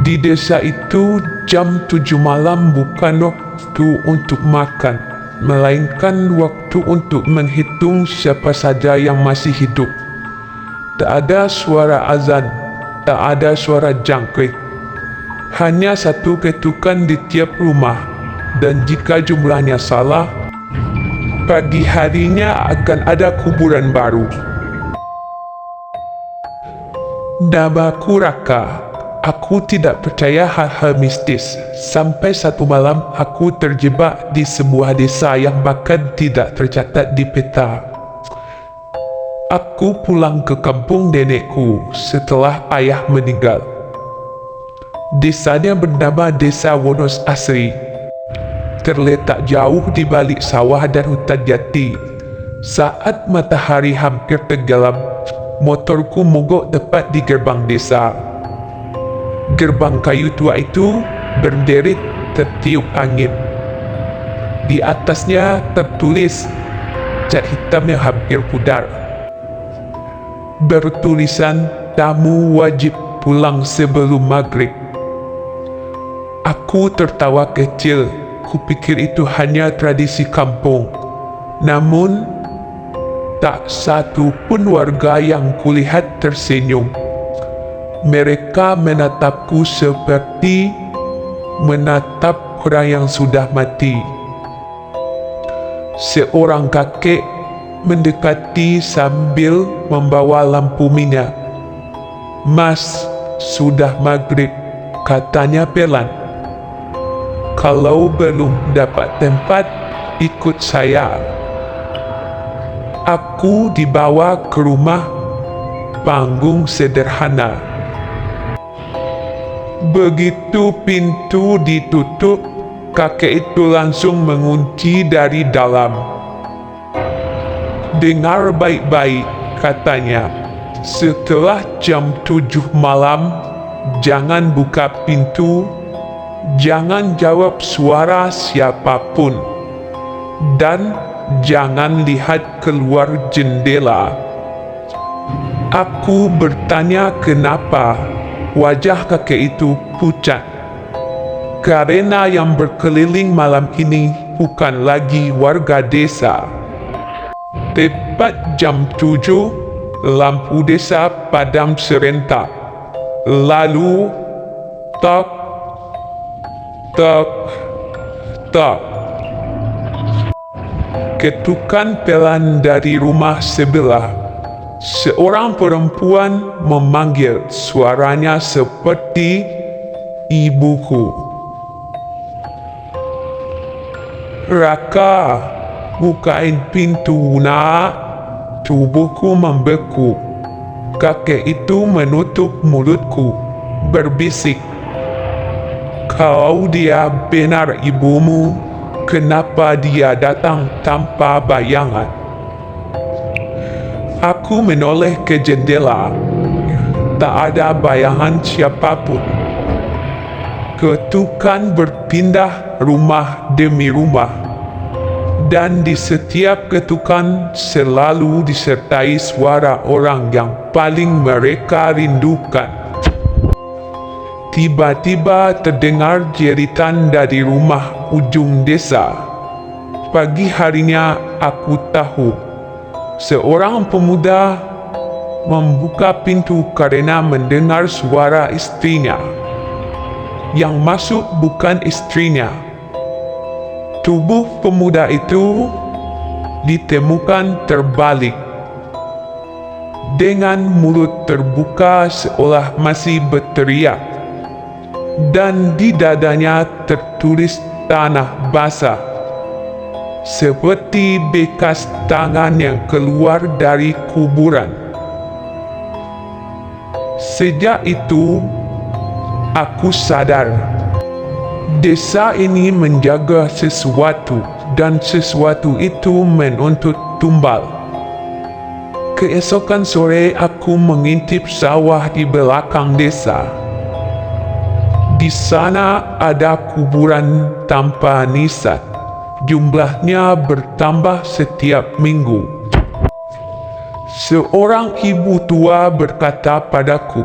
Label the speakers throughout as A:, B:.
A: Di desa itu, jam 7 malam bukan waktu untuk makan, melainkan waktu untuk menghitung siapa saja yang masih hidup. Tak ada suara azan, tak ada suara jangkrik. Hanya satu ketukan di tiap rumah, dan jika jumlahnya salah, pagi harinya akan ada kuburan baru. Namaku Raka. Aku tidak percaya hal-hal mistis. Sampai satu malam aku terjebak di sebuah desa yang bahkan tidak tercatat di peta. Aku pulang ke kampung nenekku setelah ayah meninggal. Desanya bernama Desa Wonos Asri. Terletak jauh di balik sawah dan hutan jati. Saat matahari hampir tenggelam, motorku mogok tepat di gerbang desa. Gerbang kayu tua itu berderet tertiup angin. Di atasnya tertulis cat hitam yang hampir pudar, bertulisan tamu wajib pulang sebelum maghrib. Aku tertawa kecil. Kupikir itu hanya tradisi kampung. Namun tak satu pun warga yang kulihat tersenyum. Mereka menatapku seperti menatap orang yang sudah mati. Seorang kakek mendekati sambil membawa lampu minyak. "Mas, sudah maghrib," katanya pelan. "Kalau belum dapat tempat, ikut saya." Aku dibawa ke rumah panggung sederhana. Begitu pintu ditutup, kakek itu langsung mengunci dari dalam. "Dengar baik-baik," katanya. "Setelah jam 7 malam, jangan buka pintu, jangan jawab suara siapapun, dan jangan lihat keluar jendela." Aku bertanya kenapa. Wajah kakek itu pucat. Karena yang berkeliling malam ini bukan lagi warga desa. Tepat jam 7, lampu desa padam serentak. Lalu, tok, tok, tok. Ketukan pelan dari rumah sebelah. Seorang perempuan memanggil, suaranya seperti ibuku. "Raka, bukain pintu, nak." Tubuhku membeku. Kakek itu menutup mulutku, berbisik, "Kalau dia benar ibumu, kenapa dia datang tanpa bayangan?" Aku menoleh ke jendela. Tak ada bayangan siapapun. Ketukan berpindah rumah demi rumah, dan di setiap ketukan selalu disertai suara orang yang paling mereka rindukan. Tiba-tiba terdengar jeritan dari rumah ujung desa. Pagi harinya aku tahu. Seorang pemuda membuka pintu karena mendengar suara istrinya. Yang masuk bukan istrinya. Tubuh pemuda itu ditemukan terbalik, dengan mulut terbuka seolah masih berteriak, dan di dadanya tertulis tanah basah, seperti bekas tangan yang keluar dari kuburan. Sejak itu, aku sadar desa ini menjaga sesuatu, dan sesuatu itu menuntut tumbal. Keesokan sore aku mengintip sawah di belakang desa. Di sana ada kuburan tanpa nisan. Jumlahnya bertambah setiap minggu. Seorang ibu tua berkata padaku,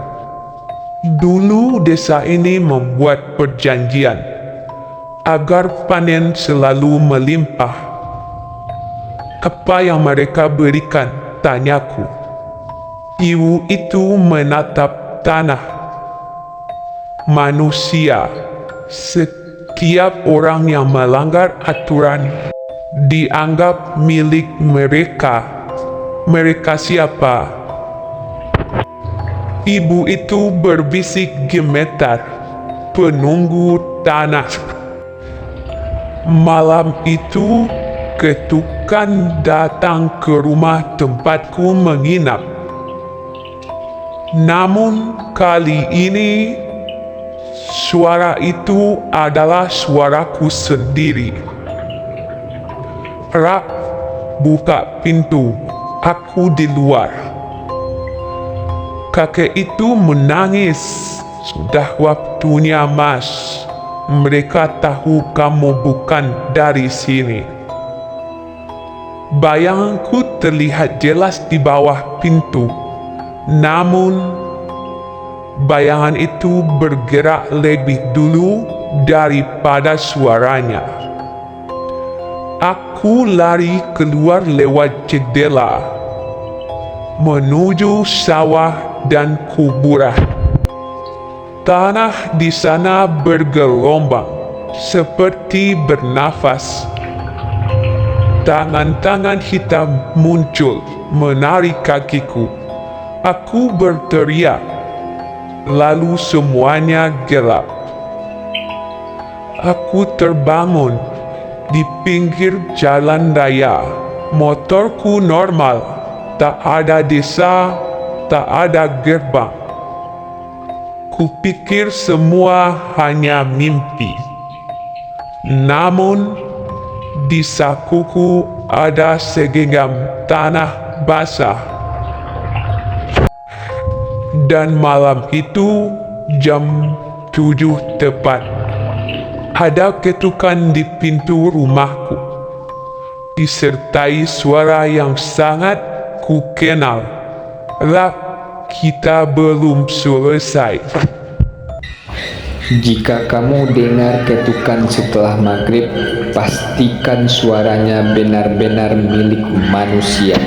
A: Dulu desa ini membuat perjanjian agar panen selalu melimpah. Apa yang mereka berikan? Tanyaku. Ibu itu menatap tanah. Manusia, setiap orang yang melanggar aturan dianggap milik mereka. Mereka siapa? Ibu itu berbisik gemetar, penunggu tanah. Malam itu, ketukan datang ke rumah tempatku menginap. Namun kali ini, suara itu adalah suaraku sendiri. Rak, buka pintu, aku di luar. Kakek itu menangis. Sudah waktunya, Mas. Mereka tahu kamu bukan dari sini. Bayanganku terlihat jelas di bawah pintu. Namun, bayangan itu bergerak lebih dulu daripada suaranya. Aku lari keluar lewat jendela, menuju sawah dan kuburan. Tanah di sana bergelombang, seperti bernafas. Tangan-tangan hitam muncul, menarik kakiku. Aku berteriak, lalu semuanya gelap. Aku terbangun di pinggir jalan raya. Motorku normal, tak ada desa, tak ada gerbang. Kupikir semua hanya mimpi. Namun, di sakuku ada segenggam tanah basah. Dan malam itu, jam 7 tepat, ada ketukan di pintu rumahku, disertai suara yang sangat kukenal. Rak, kita belum selesai.
B: Jika kamu dengar ketukan setelah maghrib, pastikan suaranya benar-benar milik manusia.